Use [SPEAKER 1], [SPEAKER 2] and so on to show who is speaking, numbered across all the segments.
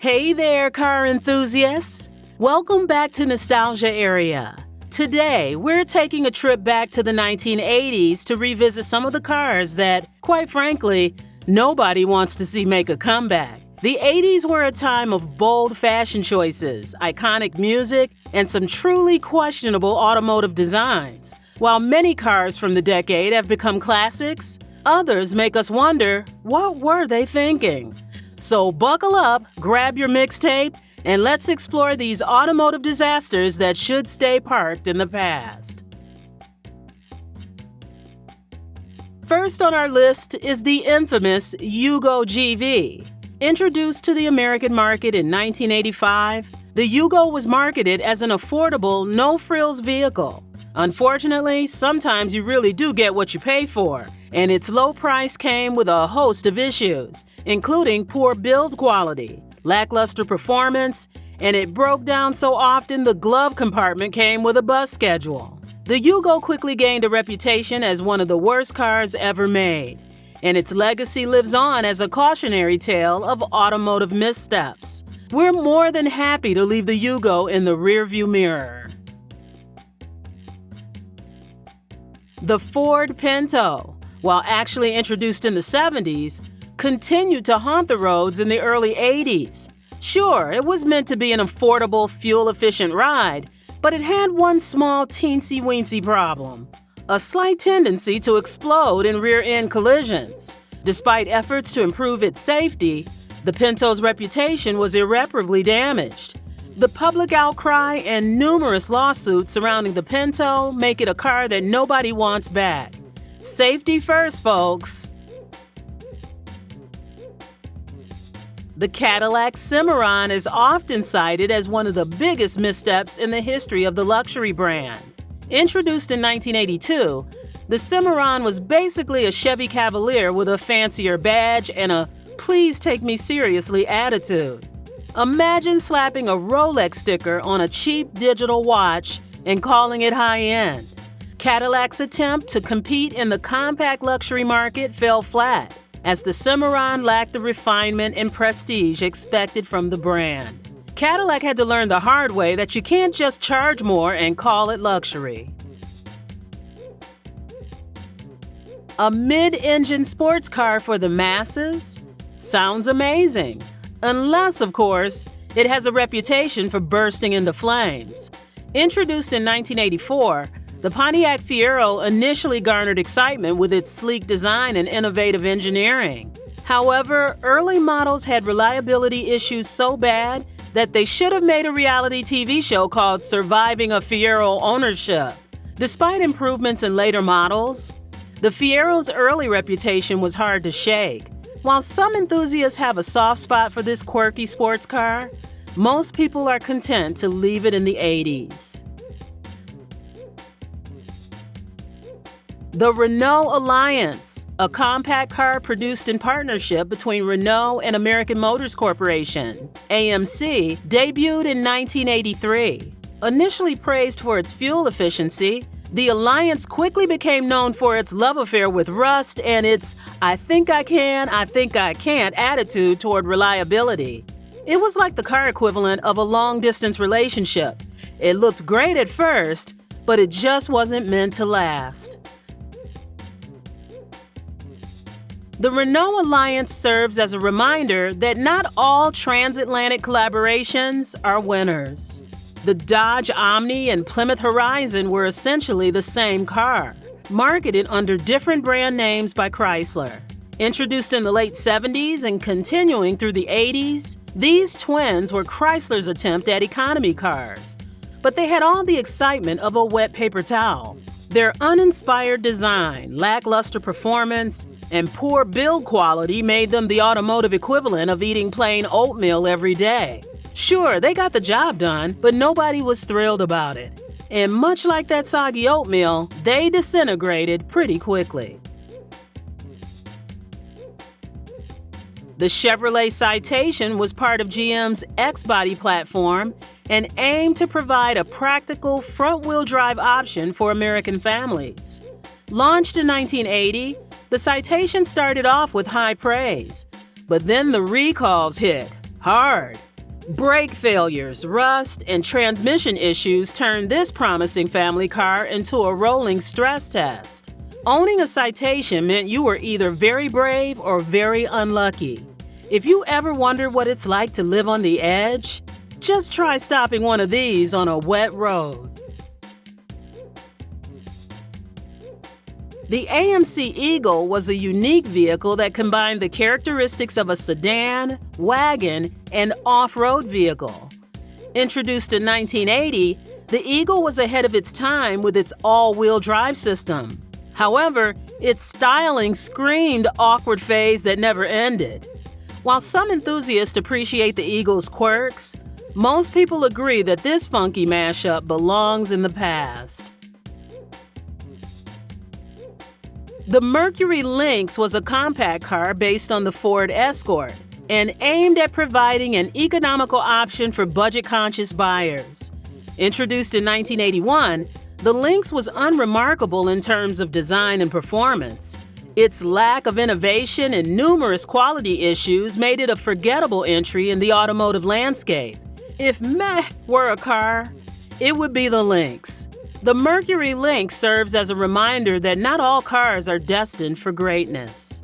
[SPEAKER 1] Hey there, car enthusiasts! Welcome back to Nostalgia Area. Today, we're taking a trip back to the 1980s to revisit some of the cars that, quite frankly, nobody wants to see make a comeback. The 80s were a time of bold fashion choices, iconic music, and some truly questionable automotive designs. While many cars from the decade have become classics, others make us wonder, what were they thinking? So buckle up, grab your mixtape, and let's explore these automotive disasters that should stay parked in the past. First on our list is the infamous Yugo GV. Introduced to the American market in 1985, the Yugo was marketed as an affordable, no-frills vehicle. Unfortunately, sometimes you really do get what you pay for, and its low price came with a host of issues, including poor build quality, lackluster performance, and it broke down so often the glove compartment came with a bus schedule. The Yugo quickly gained a reputation as one of the worst cars ever made, and its legacy lives on as a cautionary tale of automotive missteps. We're more than happy to leave the Yugo in the rearview mirror. The Ford Pinto, while actually introduced in the 70s, continued to haunt the roads in the early 80s. Sure, it was meant to be an affordable, fuel-efficient ride, but it had one small teensy-weensy problem: a slight tendency to explode in rear-end collisions. Despite efforts to improve its safety, the Pinto's reputation was irreparably damaged. The public outcry and numerous lawsuits surrounding the Pinto make it a car that nobody wants back. Safety first, folks. The Cadillac Cimarron is often cited as one of the biggest missteps in the history of the luxury brand. Introduced in 1982, the Cimarron was basically a Chevy Cavalier with a fancier badge and a "please take me seriously" attitude. Imagine slapping a Rolex sticker on a cheap digital watch and calling it high-end. Cadillac's attempt to compete in the compact luxury market fell flat, as the Cimarron lacked the refinement and prestige expected from the brand. Cadillac had to learn the hard way that you can't just charge more and call it luxury. A mid-engine sports car for the masses? Sounds amazing. Unless, of course, it has a reputation for bursting into flames. Introduced in 1984, the Pontiac Fiero initially garnered excitement with its sleek design and innovative engineering. However, early models had reliability issues so bad that they should have made a reality TV show called Surviving a Fiero Ownership. Despite improvements in later models, the Fiero's early reputation was hard to shake. While some enthusiasts have a soft spot for this quirky sports car, most people are content to leave it in the 80s. The Renault Alliance, a compact car produced in partnership between Renault and American Motors Corporation, AMC, debuted in 1983. Initially praised for its fuel efficiency, the Alliance quickly became known for its love affair with rust and its "I think I can, I think I can't" attitude toward reliability. It was like the car equivalent of a long-distance relationship. It looked great at first, but it just wasn't meant to last. The Renault Alliance serves as a reminder that not all transatlantic collaborations are winners. The Dodge Omni and Plymouth Horizon were essentially the same car, marketed under different brand names by Chrysler. Introduced in the late 70s and continuing through the 80s, these twins were Chrysler's attempt at economy cars. But they had all the excitement of a wet paper towel. Their uninspired design, lackluster performance, and poor build quality made them the automotive equivalent of eating plain oatmeal every day. Sure, they got the job done, but nobody was thrilled about it. And much like that soggy oatmeal, they disintegrated pretty quickly. The Chevrolet Citation was part of GM's X-Body platform and aimed to provide a practical front-wheel drive option for American families. Launched in 1980, the Citation started off with high praise, but then the recalls hit hard. Brake failures, rust, and transmission issues turned this promising family car into a rolling stress test. Owning a Citation meant you were either very brave or very unlucky. If you ever wondered what it's like to live on the edge, just try stopping one of these on a wet road. The AMC Eagle was a unique vehicle that combined the characteristics of a sedan, wagon, and off-road vehicle. Introduced in 1980, the Eagle was ahead of its time with its all-wheel drive system. However, its styling screamed awkward phase that never ended. While some enthusiasts appreciate the Eagle's quirks, most people agree that this funky mashup belongs in the past. The Mercury Lynx was a compact car based on the Ford Escort and aimed at providing an economical option for budget-conscious buyers. Introduced in 1981, the Lynx was unremarkable in terms of design and performance. Its lack of innovation and numerous quality issues made it a forgettable entry in the automotive landscape. If meh were a car, it would be the Lynx. The Mercury Lynx serves as a reminder that not all cars are destined for greatness.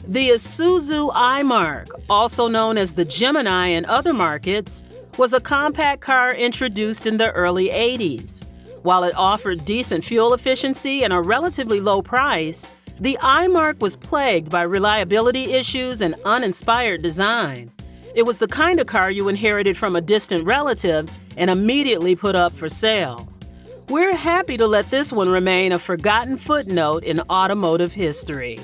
[SPEAKER 1] The Isuzu I-Mark, also known as the Gemini in other markets, was a compact car introduced in the early 80s. While it offered decent fuel efficiency and a relatively low price, the I-Mark was plagued by reliability issues and uninspired design. It was the kind of car you inherited from a distant relative and immediately put up for sale. We're happy to let this one remain a forgotten footnote in automotive history.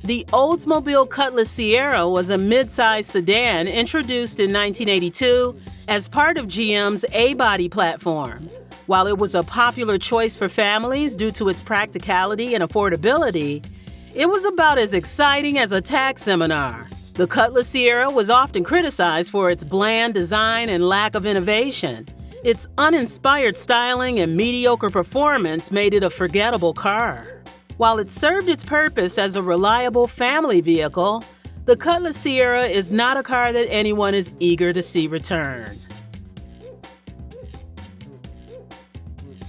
[SPEAKER 1] The Oldsmobile Cutlass Cimarron was a mid-size sedan introduced in 1982 as part of GM's A-body platform. While it was a popular choice for families due to its practicality and affordability, it was about as exciting as a tax seminar. The Cutlass Cimarron was often criticized for its bland design and lack of innovation. Its uninspired styling and mediocre performance made it a forgettable car. While it served its purpose as a reliable family vehicle, the Cutlass Cimarron is not a car that anyone is eager to see return.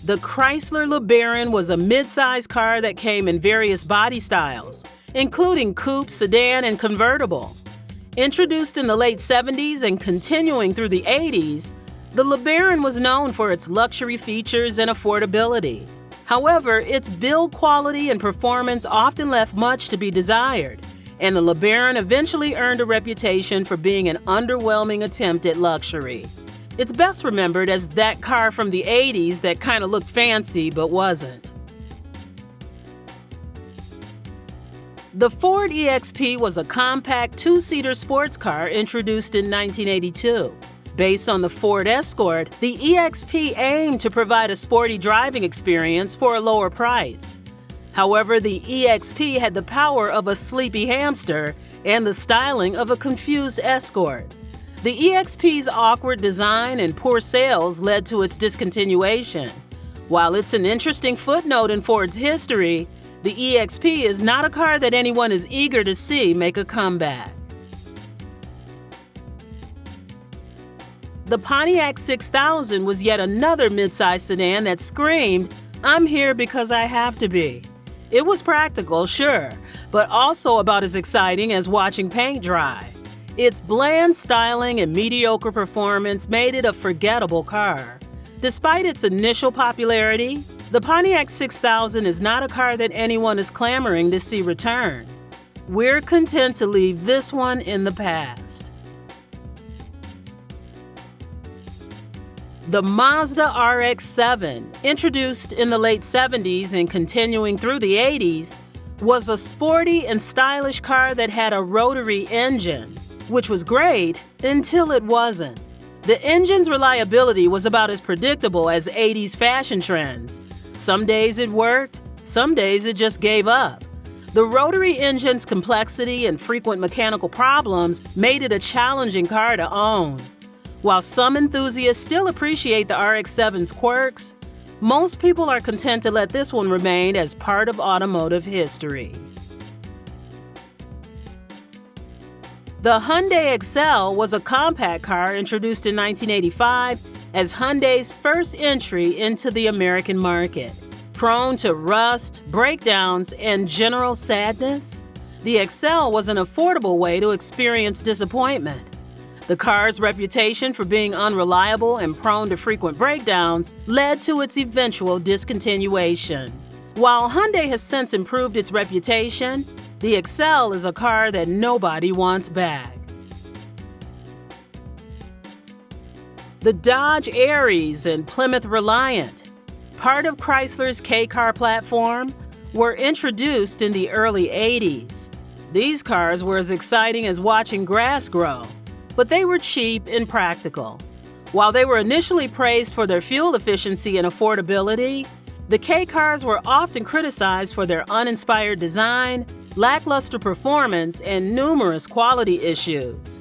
[SPEAKER 1] The Chrysler LeBaron was a mid-size car that came in various body styles, including coupe, sedan, and convertible. Introduced in the late 70s and continuing through the 80s, the LeBaron was known for its luxury features and affordability. However, its build quality and performance often left much to be desired, and the LeBaron eventually earned a reputation for being an underwhelming attempt at luxury. It's best remembered as that car from the 80s that kind of looked fancy but wasn't. The Ford EXP was a compact two-seater sports car introduced in 1982. Based on the Ford Escort, the EXP aimed to provide a sporty driving experience for a lower price. However, the EXP had the power of a sleepy hamster and the styling of a confused Escort. The EXP's awkward design and poor sales led to its discontinuation. While it's an interesting footnote in Ford's history, the EXP is not a car that anyone is eager to see make a comeback. The Pontiac 6000 was yet another midsize sedan that screamed, "I'm here because I have to be." It was practical, sure, but also about as exciting as watching paint dry. Its bland styling and mediocre performance made it a forgettable car. Despite its initial popularity, the Pontiac 6000 is not a car that anyone is clamoring to see return. We're content to leave this one in the past. The Mazda RX7, introduced in the late 70s and continuing through the 80s, was a sporty and stylish car that had a rotary engine, which was great until it wasn't. The engine's reliability was about as predictable as 80s fashion trends. Some days it worked, some days it just gave up. The rotary engine's complexity and frequent mechanical problems made it a challenging car to own. While some enthusiasts still appreciate the RX-7's quirks, most people are content to let this one remain as part of automotive history. The Hyundai Excel was a compact car introduced in 1985 as Hyundai's first entry into the American market. Prone to rust, breakdowns, and general sadness, the Excel was an affordable way to experience disappointment. The car's reputation for being unreliable and prone to frequent breakdowns led to its eventual discontinuation. While Hyundai has since improved its reputation, the Excel is a car that nobody wants back. The Dodge Aries and Plymouth Reliant, part of Chrysler's K-Car platform, were introduced in the early 80s. These cars were as exciting as watching grass grow, but they were cheap and practical. While they were initially praised for their fuel efficiency and affordability, the K-Cars were often criticized for their uninspired design, lackluster performance, and numerous quality issues.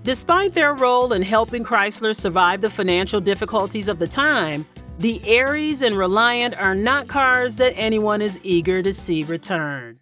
[SPEAKER 1] Despite their role in helping Chrysler survive the financial difficulties of the time, the Aries and Reliant are not cars that anyone is eager to see return.